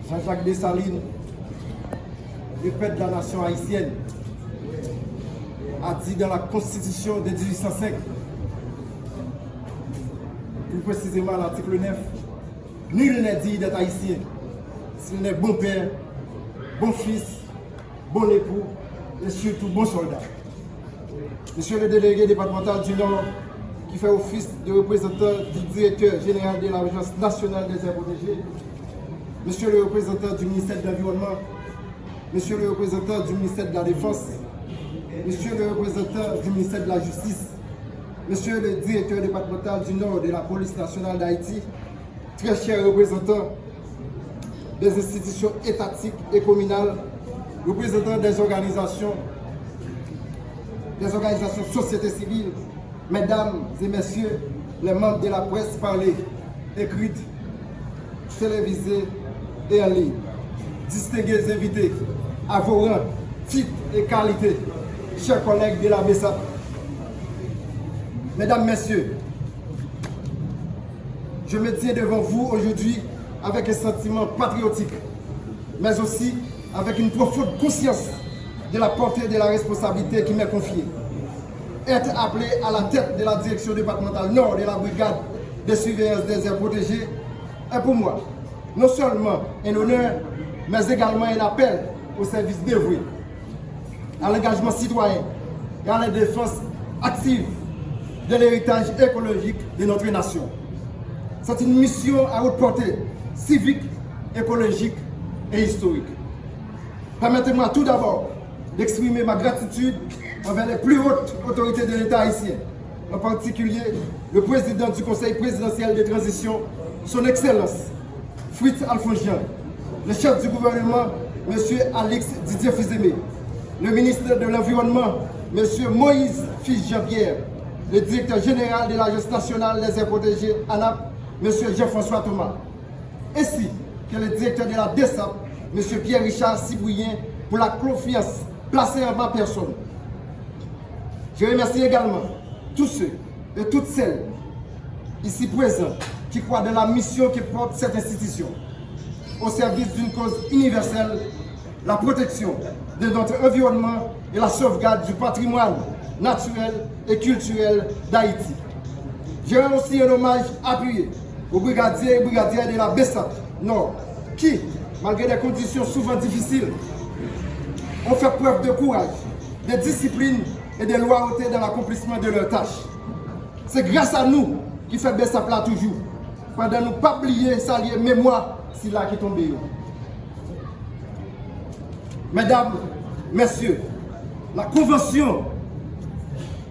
Jean-Jacques Dessalines, le père de la nation haïtienne, a dit dans la Constitution de 1805, plus précisément l'article 9, nul n'est dit d'être haïtien s'il n'est bon père, bon fils, bon époux et surtout bon soldat. Monsieur le délégué départemental du Nord, qui fait office de représentant du directeur général de l'Agence nationale des aires protégées, monsieur le représentant du ministère de l'Environnement, monsieur le représentant du ministère de la Défense, monsieur le représentant du ministère de la Justice, monsieur le directeur départemental du Nord de la police nationale d'Haïti, très chers représentants des institutions étatiques et communales, représentants des organisations société civile, mesdames et messieurs, les membres de la presse parlée, écrite, télévisée et en ligne, distingués invités, à vos rangs, titres et qualités, chers collègues de la BESAP. Mesdames, Messieurs, je me tiens devant vous aujourd'hui avec un sentiment patriotique, mais aussi avec une profonde conscience de la portée de la responsabilité qui m'est confiée. Être appelé à la tête de la direction départementale nord de la brigade de surveillance des aires protégées est pour moi non seulement un honneur, mais également un appel au service dévoué, à l'engagement citoyen et à la défense active de l'héritage écologique de notre nation. C'est une mission à haute portée, civique, écologique et historique. Permettez-moi tout d'abord d'exprimer ma gratitude envers les plus hautes autorités de l'État haïtien, en particulier le président du Conseil présidentiel de transition, son Excellence, Fritz Alfonsian, le chef du gouvernement, M. Alix Didier Fils-Aimé, le ministre de l'Environnement, M. Moïse Fils Jean-Pierre, le directeur général de l'Agence nationale des aires protégées, ANAP, M. Jean-François Thomas, ainsi que le directeur de la DESAP, M. Pierre-Richard Sibouyen, pour la confiance placée en ma personne. Je remercie également tous ceux et toutes celles ici présents qui croient dans la mission que porte cette institution, au service d'une cause universelle, la protection de notre environnement et la sauvegarde du patrimoine naturel et culturel d'Haïti. Je rends aussi un hommage appuyé aux brigadiers et brigadières de la BESAP Nord, qui, malgré des conditions souvent difficiles, ont fait preuve de courage, de discipline et de loyauté dans l'accomplissement de leurs tâches. C'est grâce à nous qui fait BESAP là toujours, pendant nous pas oublier saluer mémoire si là qui tombe. Mesdames, Messieurs, la Convention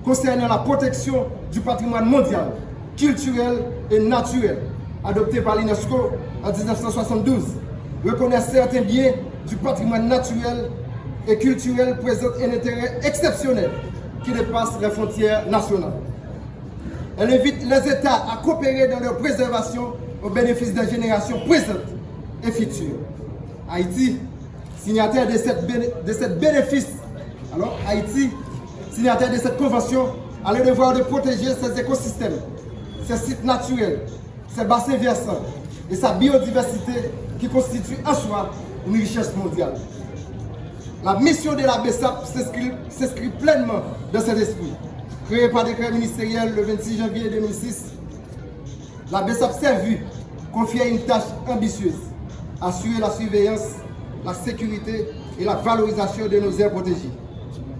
concernant la protection du patrimoine mondial, culturel et naturel, adoptée par l'UNESCO en 1972, reconnaît certains biens du patrimoine naturel et culturel présentent un intérêt exceptionnel qui dépasse les frontières nationales. Elle invite les États à coopérer dans leur préservation au bénéfice des générations présentes et futures. Haïti, signataire de cette bénéfice, alors Haïti, signataire de cette convention, a le devoir de protéger ses écosystèmes, ses sites naturels, ses bassins versants et sa biodiversité qui constitue en soi une richesse mondiale. La mission de la BESAP s'inscrit pleinement dans cet esprit. Créée par décret ministériel le 26 janvier 2006, la BESAP s'est vue confier une tâche ambitieuse, assurer la surveillance, la sécurité et la valorisation de nos aires protégées.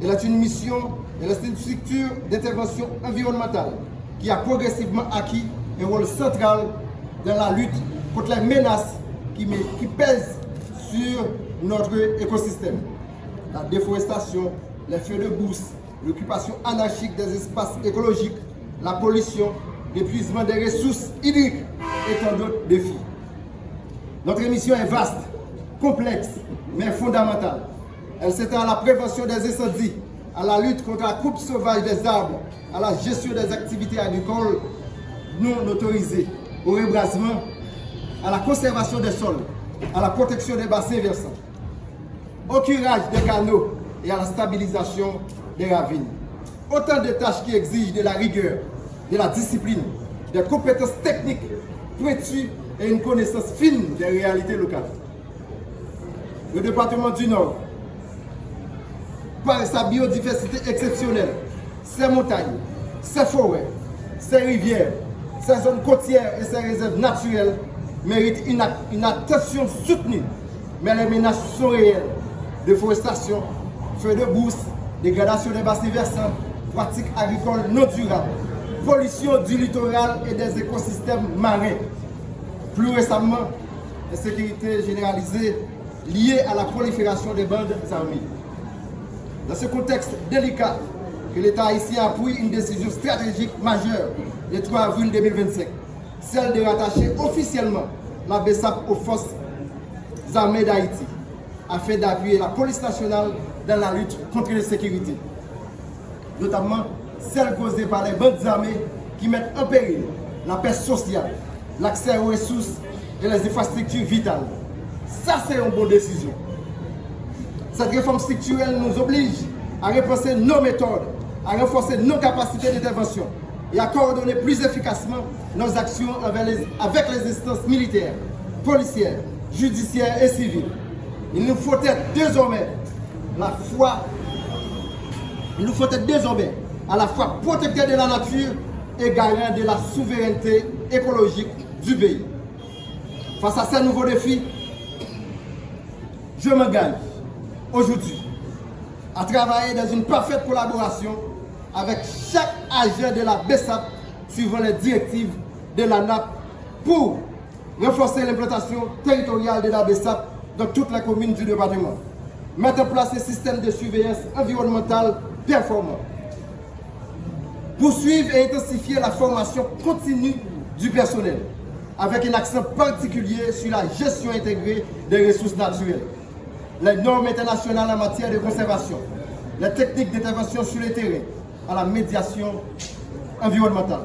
Elle est une mission, elle est une structure d'intervention environnementale qui a progressivement acquis un rôle central dans la lutte contre les menaces qui pèsent sur notre écosystème. La déforestation, les feux de brousse, l'occupation anarchique des espaces écologiques, la pollution, l'épuisement des ressources hydriques et tant d'autres défis. Notre mission est vaste, complexe, mais fondamentale. Elle s'étend à la prévention des incendies, à la lutte contre la coupe sauvage des arbres, à la gestion des activités agricoles non autorisées, au rebrasement, à la conservation des sols, à la protection des bassins versants, au curage des canaux et à la stabilisation des ravines. Autant de tâches qui exigent de la rigueur, de la discipline, des compétences techniques pointues et une connaissance fine des réalités locales. le département du Nord, par sa biodiversité exceptionnelle, ses montagnes, ses forêts, ses rivières, ses zones côtières et ses réserves naturelles, méritent une attention soutenue. Mais les menaces sont réelles. Déforestation, feux de brousse, dégradation des bassins versants, pratiques agricoles non durables, pollution du littoral et des écosystèmes marins. Plus récemment, l'insécurité généralisée liée à la prolifération des bandes armées. Dans ce contexte délicat, que l'État haïtien a pris une décision stratégique majeure le 3 avril 2025, celle de rattacher officiellement la BESAP aux forces armées d'Haïti, afin d'appuyer la police nationale dans la lutte contre l'insécurité, notamment celle causée par les bandes armées qui mettent en péril la paix sociale, l'accès aux ressources et les infrastructures vitales. Ça, c'est une bonne décision. Cette réforme structurelle nous oblige à repenser nos méthodes, à renforcer nos capacités d'intervention et à coordonner plus efficacement nos actions avec les instances militaires, policières, judiciaires et civiles. Il nous faut être désormais à la fois protecteurs de la nature et garants de la souveraineté écologique du pays. Face à ces nouveaux défis, je m'engage aujourd'hui à travailler dans une parfaite collaboration avec chaque agent de la BESAP suivant les directives de l'ANAP pour renforcer l'implantation territoriale de la BESAP dans toutes les communes du département, mettre en place un système de surveillance environnementale performant, poursuivre et intensifier la formation continue du personnel, avec un accent particulier sur la gestion intégrée des ressources naturelles, les normes internationales en matière de conservation, les techniques d'intervention sur le terrain, à la médiation environnementale.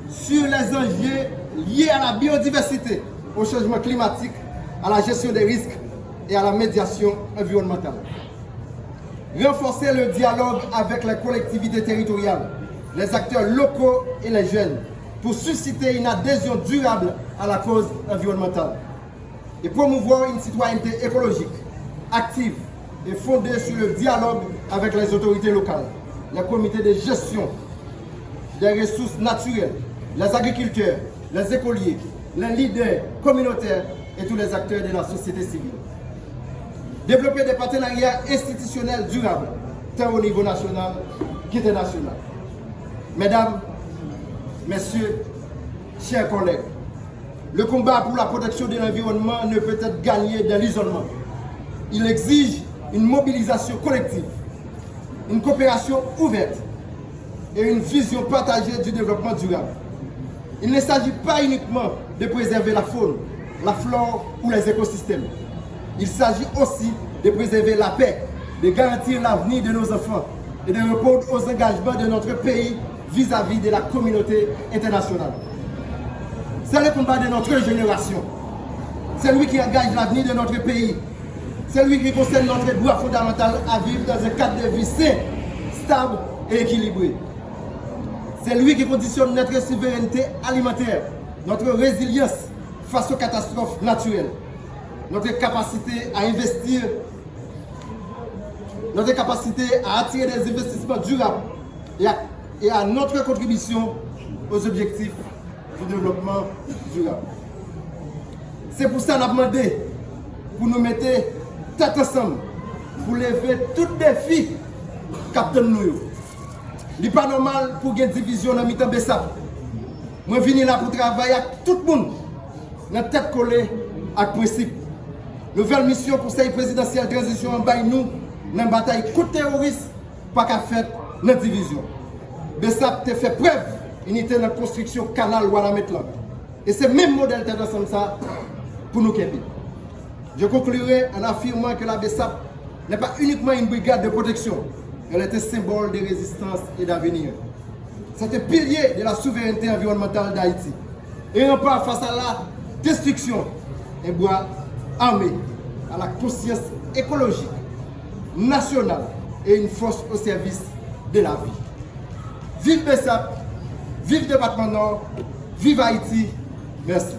Sur les enjeux liés à la biodiversité, au changement climatique, à la gestion des risques et à la médiation environnementale. Renforcer le dialogue avec les collectivités territoriales, les acteurs locaux et les jeunes pour susciter une adhésion durable à la cause environnementale et promouvoir une citoyenneté écologique, active et fondée sur le dialogue avec les autorités locales, les comités de gestion des ressources naturelles, les agriculteurs, les écoliers, les leaders communautaires et tous les acteurs de la société civile. Développer des partenariats institutionnels durables, tant au niveau national qu'international. Mesdames, Messieurs, chers collègues, le combat pour la protection de l'environnement ne peut être gagné dans l'isolement. Il exige une mobilisation collective, une coopération ouverte et une vision partagée du développement durable. Il ne s'agit pas uniquement de préserver la faune, la flore ou les écosystèmes. Il s'agit aussi de préserver la paix, de garantir l'avenir de nos enfants et de répondre aux engagements de notre pays vis-à-vis de la communauté internationale. C'est le combat de notre génération. C'est lui qui engage l'avenir de notre pays. C'est lui qui concerne notre droit fondamental à vivre dans un cadre de vie sain, stable et équilibré. C'est lui qui conditionne notre souveraineté alimentaire, notre résilience face aux catastrophes naturelles, notre capacité à investir, notre capacité à attirer des investissements durables et à notre contribution aux objectifs du développement durable. C'est pour ça qu'on a demandé pour nous mettre tête ensemble, pour lever tous les défis captain nous. Il n'est pas normal pour qu'il y ait une division dans le BESAP. Moi, je viens là pour travailler avec tout le monde, dans tête collée avec principe. Nouvelle mission Conseil présidentiel transition en bas nous, dans la bataille contre terroristes, pas qu'à faire dans la division. BESAP te fait preuve unité dans la construction canal Walametlan. Et c'est le même modèle qui est ensemble ça pour nous Kébi. Je conclurai en affirmant que la BESAP n'est pas uniquement une brigade de protection, elle est un symbole de résistance et d'avenir. C'est un pilier de la souveraineté environnementale d'Haïti. Et on part face à la destruction, un bois armé à la conscience écologique, nationale et une force au service de la vie. Vive BESAP, vive département Nord, vive Haïti, merci.